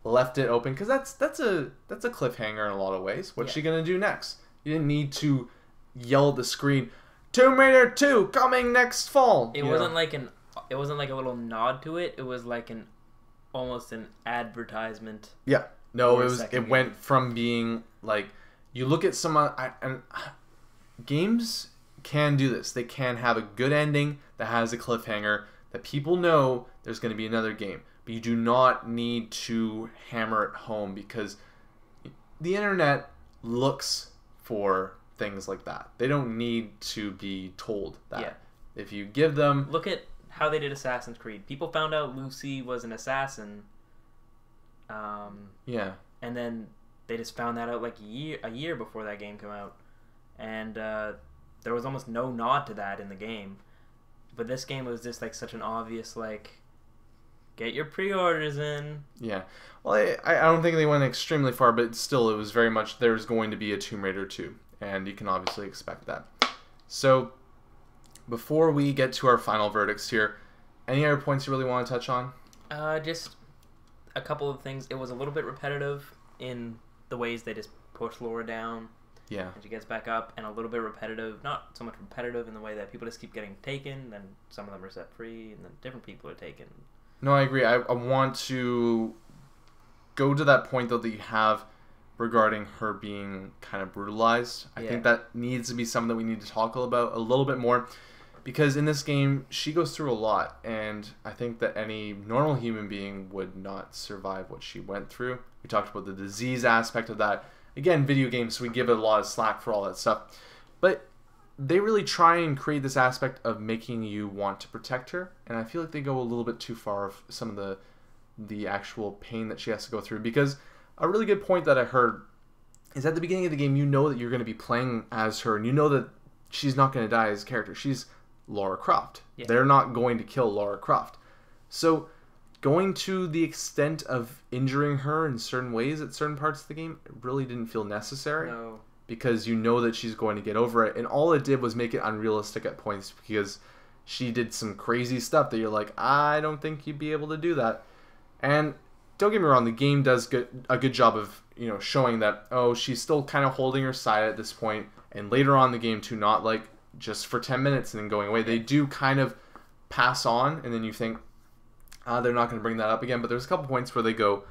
left it open, because that's a cliffhanger in a lot of ways. What's she gonna do next? You didn't need to yell at the screen, Tomb Raider 2 coming next fall. It wasn't like a little nod to it. It was like almost an advertisement. Yeah. No, it went from being like, you look at games can do this. They can have a good ending that has a cliffhanger that people know there's going to be another game. But you do not need to hammer it home, because the internet looks for things like that. They don't need to be told that. Yeah. If you give them... Look at how they did Assassin's Creed. People found out Lucy was an assassin. Yeah. And then they just found that out like a year before that game came out. And there was almost no nod to that in the game. But this game was just like such an obvious, like, get your pre-orders in. Yeah. Well, I don't think they went extremely far, but still it was very much there's going to be a Tomb Raider 2. And you can obviously expect that. So, before we get to our final verdicts here, any other points you really want to touch on? Just a couple of things. It was a little bit repetitive in the ways they just push Laura down. Yeah. And she gets back up, and a little bit repetitive. Not so much repetitive in the way that people just keep getting taken, then some of them are set free, and then different people are taken. No, I agree. I want to go to that point, though, that you have regarding her being kind of brutalized. I think that needs to be something that we need to talk about a little bit more, because in this game, she goes through a lot, and I think that any normal human being would not survive what she went through. We talked about the disease aspect of that. Again, video games, so we give it a lot of slack for all that stuff. But they really try and create this aspect of making you want to protect her, and I feel like they go a little bit too far of some of the actual pain that she has to go through. Because a really good point that I heard is at the beginning of the game, you know that you're going to be playing as her, and you know that she's not going to die as a character. She's Lara Croft. Yeah. They're not going to kill Lara Croft. So going to the extent of injuring her in certain ways at certain parts of the game, it really didn't feel necessary. No. Because you know that she's going to get over it. And all it did was make it unrealistic at points, because she did some crazy stuff that you're like, I don't think you'd be able to do that. And don't get me wrong, the game does a good job of, showing that, she's still kind of holding her side at this point. And later on in the game, too, not like just for 10 minutes and then going away. They do kind of pass on, and then you think, They're not going to bring that up again, but there's a couple points where they go,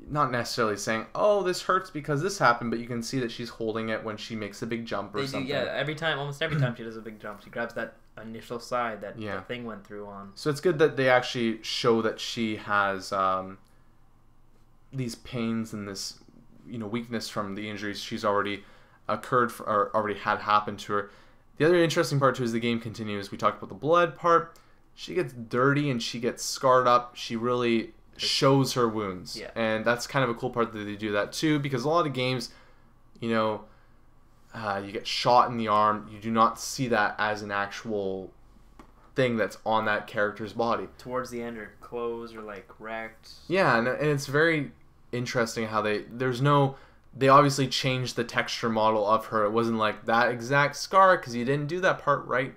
not necessarily saying, oh, this hurts because this happened, but you can see that she's holding it when she makes a big jump or something. Yeah, almost every time she does a big jump, she grabs that initial side that the thing went through on. So it's good that they actually show that she has these pains and this, weakness from the injuries she's already or already had happen to her. The other interesting part too is the game continues. We talked about the blood part. She gets dirty and she gets scarred up. She really shows her wounds. Yeah. And that's kind of a cool part that they do that too, because a lot of games, you get shot in the arm. You do not see that as an actual thing that's on that character's body. Towards the end, her clothes are like wrecked. Yeah, and it's very interesting how they obviously changed the texture model of her. It wasn't like that exact scar because you didn't do that part right.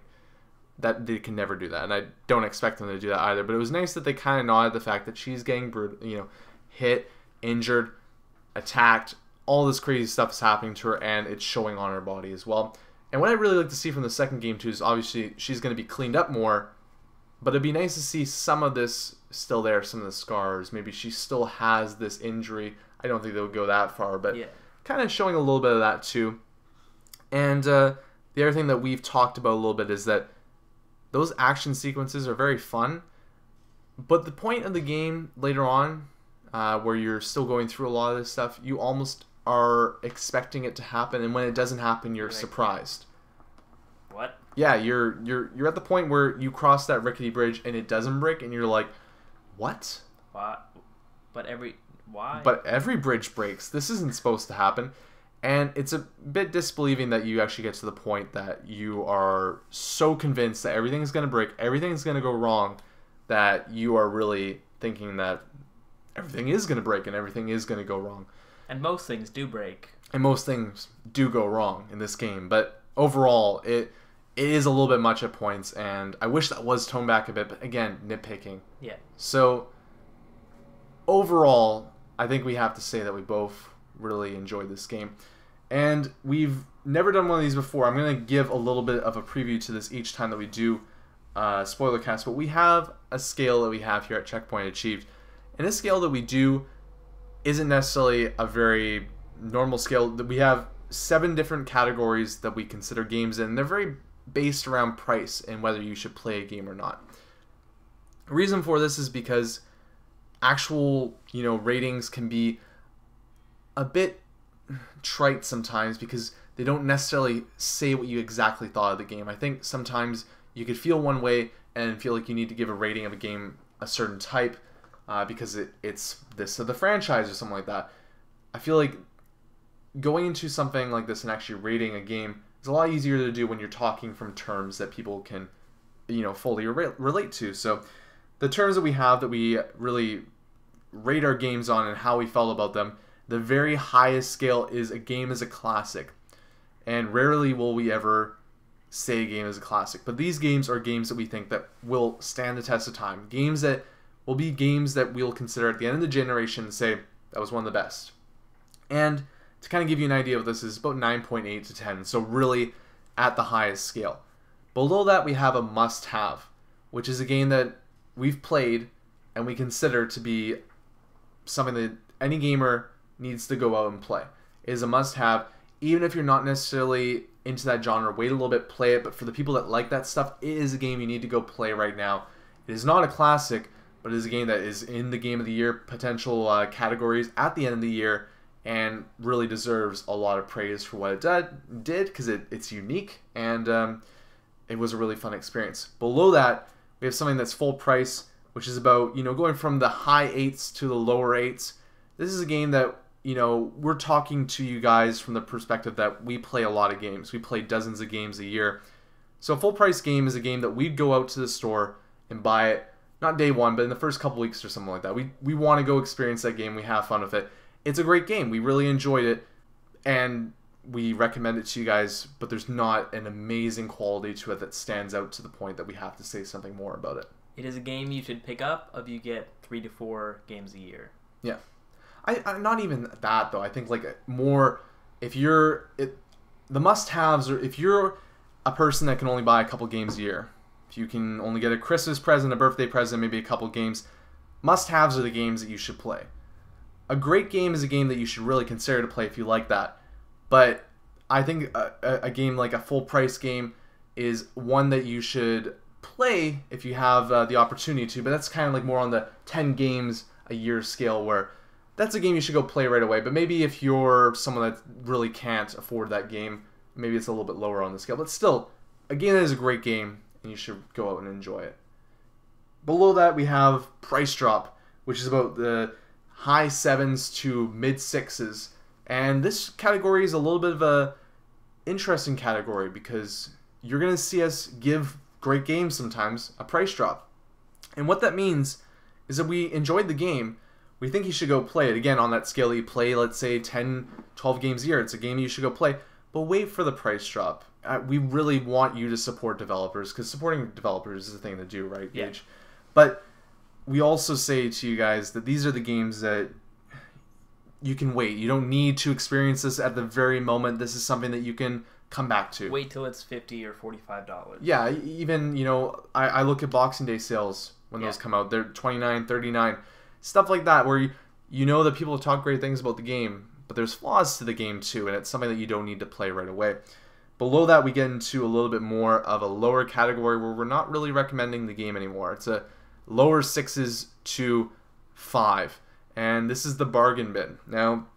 That they can never do that, and I don't expect them to do that either. But it was nice that they kind of nodded the fact that she's getting hit, injured, attacked. All this crazy stuff is happening to her, and it's showing on her body as well. And what I really like to see from the second game too is obviously she's going to be cleaned up more, but it'd be nice to see some of this still there, some of the scars. Maybe she still has this injury. I don't think they would go that far, but kind of showing a little bit of that too. And the other thing that we've talked about a little bit is that those action sequences are very fun, but the point of the game later on, where you're still going through a lot of this stuff, you almost are expecting it to happen, and when it doesn't happen, you're surprised. What? Yeah, you're at the point where you cross that rickety bridge and it doesn't break, and you're like, what? What? Why? But every bridge breaks. This isn't supposed to happen. And it's a bit disbelieving that you actually get to the point that you are so convinced that everything's going to break, everything's going to go wrong, that you are really thinking that everything is going to break and everything is going to go wrong. And most things do break. And most things do go wrong in this game. But overall, it is a little bit much at points, and I wish that was toned back a bit, but again, nitpicking. Yeah. So, overall, I think we have to say that we both really enjoyed this game. And we've never done one of these before. I'm going to give a little bit of a preview to this each time that we do Spoilercast, but we have a scale that we have here at Checkpoint Achieved. And this scale that we do isn't necessarily a very normal scale. We have 7 different categories that we consider games in. They're very based around price and whether you should play a game or not. The reason for this is because actual, ratings can be a bit trite sometimes because they don't necessarily say what you exactly thought of the game. I think sometimes you could feel one way and feel like you need to give a rating of a game a certain type because it's this of the franchise or something like that. I feel like going into something like this and actually rating a game is a lot easier to do when you're talking from terms that people can, fully relate to. So the terms that we have that we really rate our games on and how we felt about them, the very highest scale is a game is a classic. And rarely will we ever say a game is a classic. But these games are games that we think that will stand the test of time. Games that will be games that we'll consider at the end of the generation and say, that was one of the best. And to kind of give you an idea of this, is about 9.8 to 10. So really at the highest scale. Below that we have a must-have, which is a game that we've played and we consider to be something that any gamer needs to go out and play. It is a must-have. Even if you're not necessarily into that genre, wait a little bit, play it. But for the people that like that stuff, it is a game you need to go play right now. It is not a classic, but it is a game that is in the Game of the Year potential categories at the end of the year and really deserves a lot of praise for what it did because it's unique and it was a really fun experience. Below that, we have something that's full price, which is about, going from the high 8s to the lower 8s. This is a game that, we're talking to you guys from the perspective that we play a lot of games. We play dozens of games a year. So a full price game is a game that we'd go out to the store and buy it, not day one, but in the first couple weeks or something like that. We want to go experience that game. We have fun with it. It's a great game. We really enjoyed it, and we recommend it to you guys, but there's not an amazing quality to it that stands out to the point that we have to say something more about it. It is a game you should pick up if you get 3 to 4 games a year. Yeah. I not even that, though. I think more, if you're, the must-haves, or if you're a person that can only buy a couple games a year, if you can only get a Christmas present, a birthday present, maybe a couple games, must-haves are the games that you should play. A great game is a game that you should really consider to play if you like that. But I think a game like a full-price game is one that you should play if you have the opportunity to. But that's kind of like more on the 10 games a year scale, where that's a game you should go play right away. But maybe if you're someone that really can't afford that game, maybe it's a little bit lower on the scale. But still, a game that is a great game, and you should go out and enjoy it. Below that, we have Price Drop, which is about the high 7s to mid 6s. And this category is a little bit of a interesting category because you're going to see us give great games sometimes a price drop. And what that means is that we enjoyed the game. We think you should go play it. Again, on that scale that you play, let's say 10, 12 games a year. It's a game you should go play. But wait for the price drop. We really want you to support developers, because supporting developers is the thing to do, right, Gage? Yeah. But we also say to you guys that these are the games that you can wait. You don't need to experience this at the very moment. This is something that you can come back to. Wait till it's $50 or $45. Yeah, even, I look at Boxing Day sales when those come out. They're $29, $39. Stuff like that, where you know that people talk great things about the game, but there's flaws to the game too, and it's something that you don't need to play right away. Below that, we get into a little bit more of a lower category where we're not really recommending the game anymore. It's a lower 6s to 5. And this is the bargain bin. Now,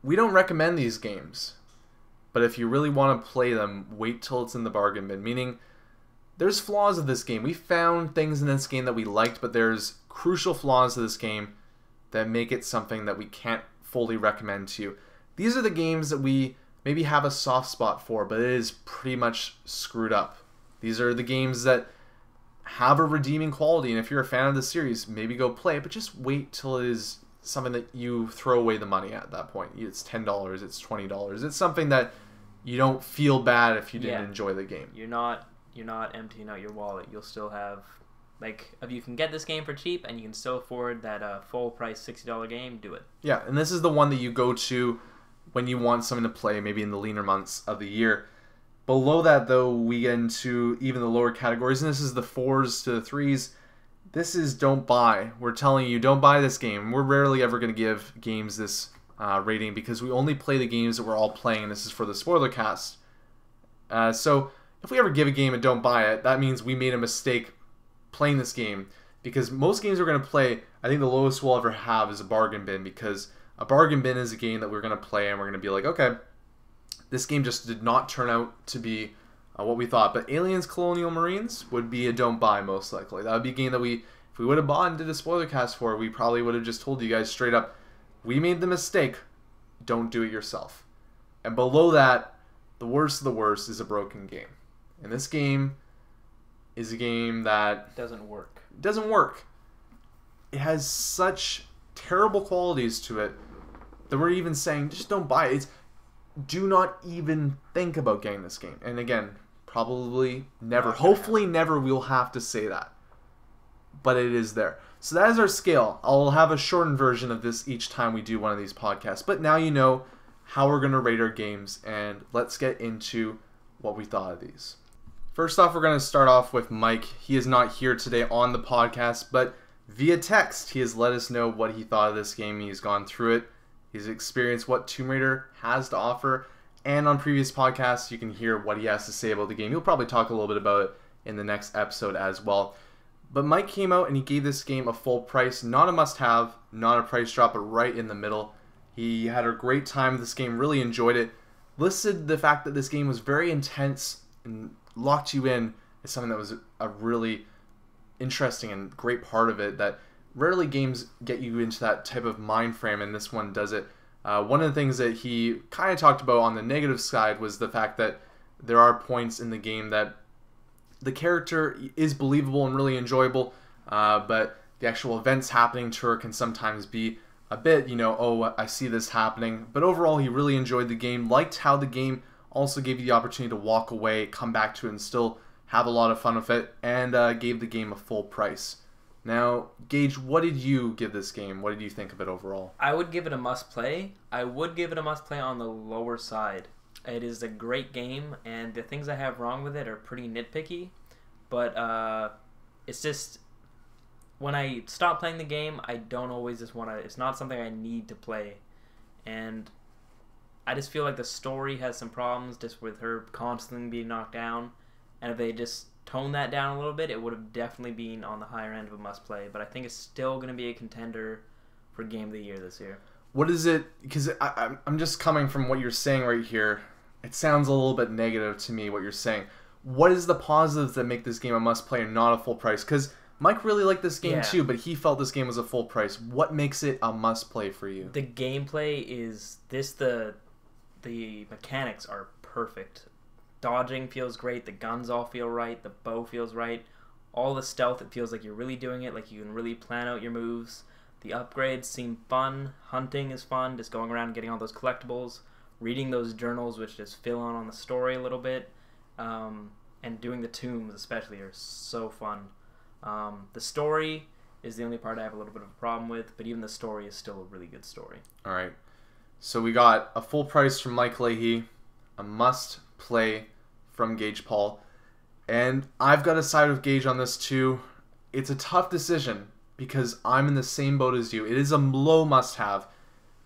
we don't recommend these games, but if you really want to play them, wait till it's in the bargain bin. Meaning, there's flaws of this game. We found things in this game that we liked, but there's crucial flaws to this game that make it something that we can't fully recommend to you. These are the games that we maybe have a soft spot for, but it is pretty much screwed up. These are the games that have a redeeming quality, and if you're a fan of the series, maybe go play it, but just wait till it is something that you throw away the money at that point. It's $10, it's $20. It's something that you don't feel bad if you didn't enjoy the game. You're not emptying out your wallet. You'll still have, if you can get this game for cheap and you can still afford that full price $60 game, do it. Yeah, and this is the one that you go to when you want something to play, maybe in the leaner months of the year. Below that, though, we get into even the lower categories, and this is the 4s to the 3s. This is don't buy. We're telling you, don't buy this game. We're rarely ever going to give games this rating because we only play the games that we're all playing, and this is for the Spoilercast. So if we ever give a game and don't buy it, that means we made a mistake playing this game, because most games we're going to play, I think the lowest we'll ever have is a bargain bin, because a bargain bin is a game that we're going to play and we're going to be like, okay, this game just did not turn out to be what we thought. But Aliens Colonial Marines would be a don't buy, most likely. That would be a game that if we would have bought and did a spoiler cast for, we probably would have just told you guys straight up, we made the mistake, don't do it yourself. And below that, the worst of the worst is a broken game. And this game is a game that doesn't work. It has such terrible qualities to it that we're even saying, just don't buy it. Do not even think about getting this game. And again, probably never. Hopefully never we'll have to say that. But it is there. So that is our scale. I'll have a shortened version of this each time we do one of these podcasts. But now you know how we're going to rate our games. And let's get into what we thought of these. First off, we're going to start off with Mike. He is not here today on the podcast, but via text, he has let us know what he thought of this game. He's gone through it. He's experienced what Tomb Raider has to offer, and on previous podcasts, you can hear what he has to say about the game. He'll probably talk a little bit about it in the next episode as well. But Mike came out and he gave this game a full price, not a must-have, not a price drop, but right in the middle. He had a great time with this game, really enjoyed it. Listed the fact that this game was very intense and locked you in as something that was a really interesting and great part of it, that rarely games get you into that type of mind frame, and this one does it. One of the things that he kind of talked about on the negative side was the fact that there are points in the game that the character is believable and really enjoyable, but the actual events happening to her can sometimes be a bit, oh, I see this happening. But overall, he really enjoyed the game, liked how the game also gave you the opportunity to walk away, come back to it, and still have a lot of fun with it, and gave the game a full price. Now, Gage, what did you give this game? What did you think of it overall? I would give it a must-play. I would give it a must-play on the lower side. It is a great game, and the things I have wrong with it are pretty nitpicky, But it's just when I stop playing the game, I don't always just want to. It's not something I need to play, and I just feel like the story has some problems just with her constantly being knocked down, and if they just tone that down a little bit, it would have definitely been on the higher end of a must play. But I think it's still going to be a contender for Game of the Year this year. What is it? Because I'm just coming from what you're saying right here. It sounds a little bit negative to me, what you're saying. What is the positives that make this game a must-play and not a full price? Because Mike really liked this game too, but he felt this game was a full price. What makes it a must-play for you? The gameplay is the mechanics are perfect. Dodging feels great. The guns all feel right. The bow feels right. All the stealth, it feels like you're really doing it. Like you can really plan out your moves. The upgrades seem fun. Hunting is fun. Just going around and getting all those collectibles. Reading those journals, which just fill on the story a little bit. And doing the tombs especially are so fun. The story is the only part I have a little bit of a problem with, but even the story is still a really good story. All right. So we got a full price from Mike Leahy, a must-play from Gage Paul, and I've got to side with Gage on this too. It's a tough decision because I'm in the same boat as you. It is a low must-have,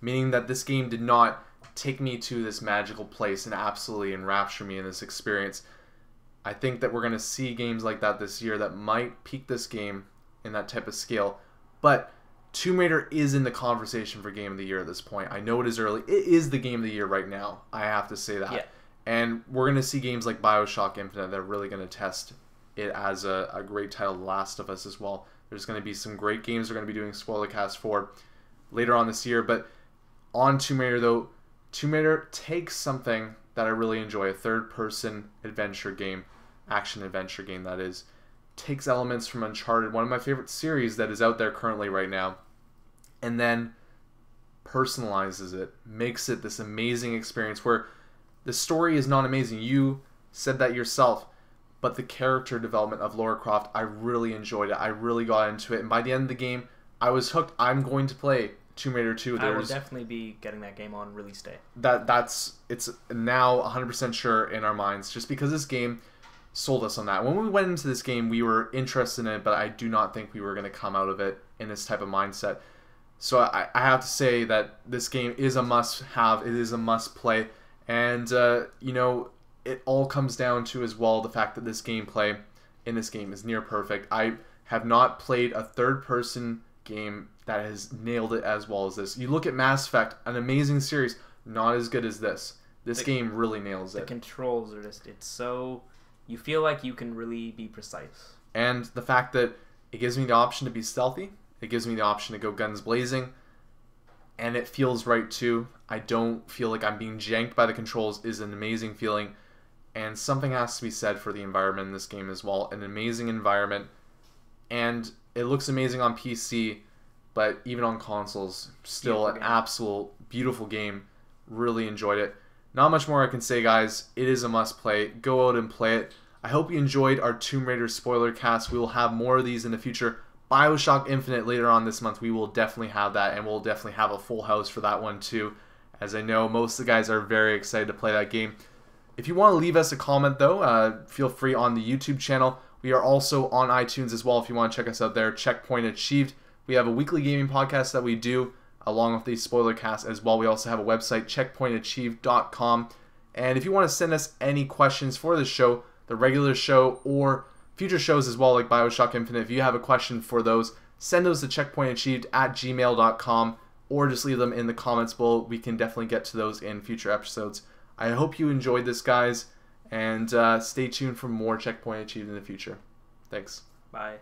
meaning that this game did not take me to this magical place and absolutely enrapture me in this experience. I think that we're going to see games like that this year that might peak this game in that type of scale, but Tomb Raider is in the conversation for Game of the Year at this point. I know it is early. It is the Game of the Year right now. I have to say that. Yeah. And we're going to see games like Bioshock Infinite that are really going to test it as a great title. The Last of Us as well. There's going to be some great games we're going to be doing Spoilercast for later on this year. But on Tomb Raider, though, Tomb Raider takes something that I really enjoy, a third-person adventure game, action-adventure game that is, takes elements from Uncharted, one of my favorite series that is out there currently right now, and then personalizes it, makes it this amazing experience where the story is not amazing. You said that yourself, but the character development of Lara Croft, I really enjoyed it. I really got into it, and by the end of the game, I was hooked. I'm going to play Tomb Raider 2. I will definitely be getting that game on release day. It's now 100% sure in our minds, just because this game sold us on that. When we went into this game, we were interested in it, but I do not think we were going to come out of it in this type of mindset. So I have to say that this game is a must-have. It is a must-play. And, it all comes down to, as well, the fact that this gameplay in this game is near perfect. I have not played a third-person game that has nailed it as well as this. You look at Mass Effect, an amazing series, not as good as this. This game really nails it. The controls are just, it's so... You feel like you can really be precise. And the fact that it gives me the option to be stealthy, it gives me the option to go guns blazing, and it feels right too. I don't feel like I'm being janked by the controls is an amazing feeling. And something has to be said for the environment in this game as well. An amazing environment. And it looks amazing on PC, but even on consoles, still an absolute beautiful game. Really enjoyed it. Not much more I can say, guys. It is a must-play. Go out and play it. I hope you enjoyed our Tomb Raider spoiler cast. We will have more of these in the future. Bioshock Infinite later on this month. We will definitely have that, and we'll definitely have a full house for that one too, as I know most of the guys are very excited to play that game. If you want to leave us a comment, though, feel free on the YouTube channel. We are also on iTunes as well if you want to check us out there. Checkpoint Achieved. We have a weekly gaming podcast that we do, along with the spoiler cast as well. We also have a website, checkpointachieved.com. And if you want to send us any questions for the show, the regular show, or future shows as well, like Bioshock Infinite, if you have a question for those, send those to checkpointachieved@gmail.com, or just leave them in the comments below. We can definitely get to those in future episodes. I hope you enjoyed this, guys, and stay tuned for more Checkpoint Achieved in the future. Thanks. Bye.